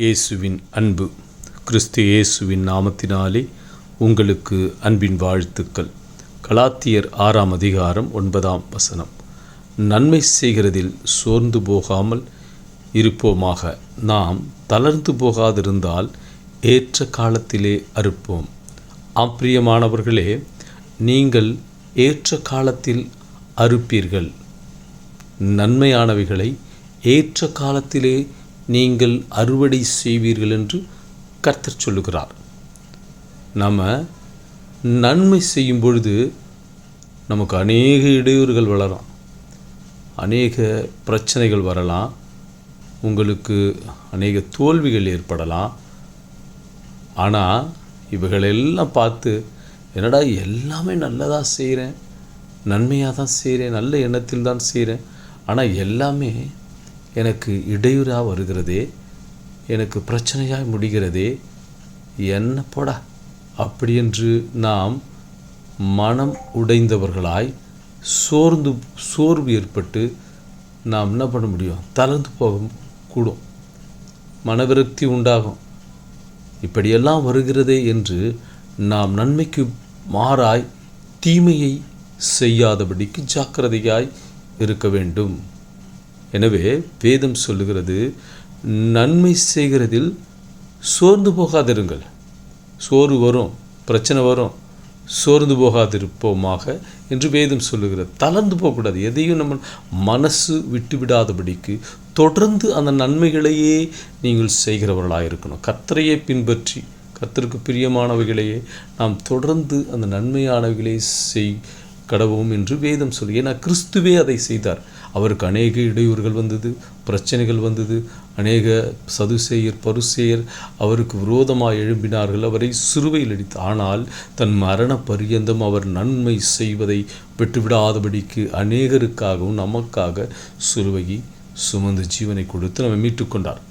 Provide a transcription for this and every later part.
இயேசுவின் அன்பு. கிறிஸ்து இயேசுவின் நாமத்தினாலே உங்களுக்கு அன்பின் வாழ்த்துக்கள். கலாத்தியர் 6 அதிகாரம் 9 நன்மை செய்கிறதில் சோர்ந்து போகாமல் இருப்போமாக. நாம் தளர்ந்து போகாதிருந்தால் ஏற்ற காலத்திலே அறுப்போம். பிரியமானவர்களே, நீங்கள் ஏற்ற காலத்தில் அறுப்பீர்கள். நன்மையானவைகளை ஏற்ற காலத்திலே நீங்கள் அறுவடை செய்வீர்கள் என்று கர்த்தர் சொல்லுகிறார். நம்ம நன்மை செய்யும் பொழுது நமக்கு அநேக இடையூறுகள் வரலாம், அநேக பிரச்சனைகள் வரலாம், உங்களுக்கு அநேக தோல்விகள் ஏற்படலாம். ஆனால் இவைகளெல்லாம் பார்த்து, என்னடா எல்லாமே நல்லதாக செய்கிறேன், நன்மையாக தான் செய்கிறேன், நல்ல எண்ணத்தில் தான் செய்கிறேன், ஆனால் எல்லாமே எனக்கு இடையூறாக வருகிறதே, எனக்கு பிரச்சனையாக முடிகிறதே, என்ன போடா அப்படி என்று நாம் மனம் உடைந்தவர்களாய் சோர்வு ஏற்பட்டு நாம் என்ன பண்ண முடியும்? தளர்ந்து போக கூடும், மனவிரக்தி உண்டாகும். இப்படியெல்லாம் வருகிறதே என்று நாம் நன்மைக்கு மாறாய் தீமையை செய்யாதபடிக்கு ஜாக்கிரதையாய் இருக்க வேண்டும். எனவே வேதம் சொல்லுகிறது, நன்மை செய்கிறதில் சோர்ந்து போகாதிருங்கள். சோர்வு வரும், பிரச்சனை வரும், சோர்ந்து போகாதிருப்போமாக என்று வேதம் சொல்லுகிறது. தளர்ந்து போகக்கூடாது. எதையும் நம்ம மனசு விட்டுவிடாதபடிக்கு தொடர்ந்து அந்த நன்மைகளையே நீங்கள் செய்கிறவர்களாக இருக்கணும். கர்த்தரையே பின்பற்றி கர்த்தருக்கு பிரியமானவைகளையே நாம் தொடர்ந்து அந்த நன்மையானவைகளை கடவோம் என்று வேதம் சொல்லி. ஏன்னா கிறிஸ்துவே அதை செய்தார். அவருக்கு அநேக இடையூறுகள் வந்தது, பிரச்சனைகள் வந்தது. அநேக சதுசேயர் பரிசேயர் அவருக்கு விரோதமாக எழும்பினார்கள், அவரை சிலுவையில் அடித்தார். ஆனால் தன் மரண பரியந்தம் அவர் நன்மை செய்வதை விட்டுவிடாதபடிக்கு அநேகருக்காகவும் நமக்காக சிலுவையை சுமந்து ஜீவனை கொடுத்து நம்மை மீட்டுக்கொண்டார்.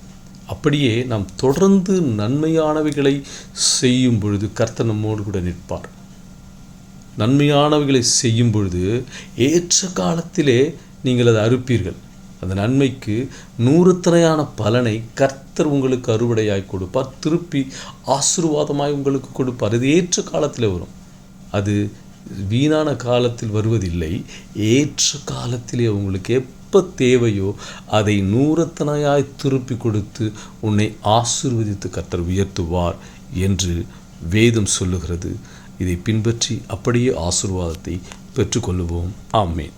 அப்படியே நாம் தொடர்ந்து நன்மையானவைகளை செய்யும் பொழுது கர்த்தர் நம்மோடு கூட நிற்பார். நன்மையானவைகளை செய்யும் பொழுது ஏற்ற காலத்திலே நீங்கள் அதை அறுப்பீர்கள். அந்த நன்மைக்கு 100 பலனை கர்த்தர் உங்களுக்கு அறுவடையாய் கொடுப்பார், திருப்பி ஆசீர்வாதமாய் உங்களுக்கு கொடுப்பார். அது ஏற்ற காலத்தில் வரும். அது வீணான காலத்தில் வருவதில்லை. ஏற்ற காலத்திலே உங்களுக்கு எப்போ தேவையோ அதை 100 திருப்பி கொடுத்து உன்னை ஆசீர்வதித்து கர்த்தர் உயர்த்துவார் என்று வேதம் சொல்லுகிறது. இதை பின்பற்றி அப்படியே ஆசீர்வாதத்தை பெற்றுக்கொள்ளுவோம். ஆமென்.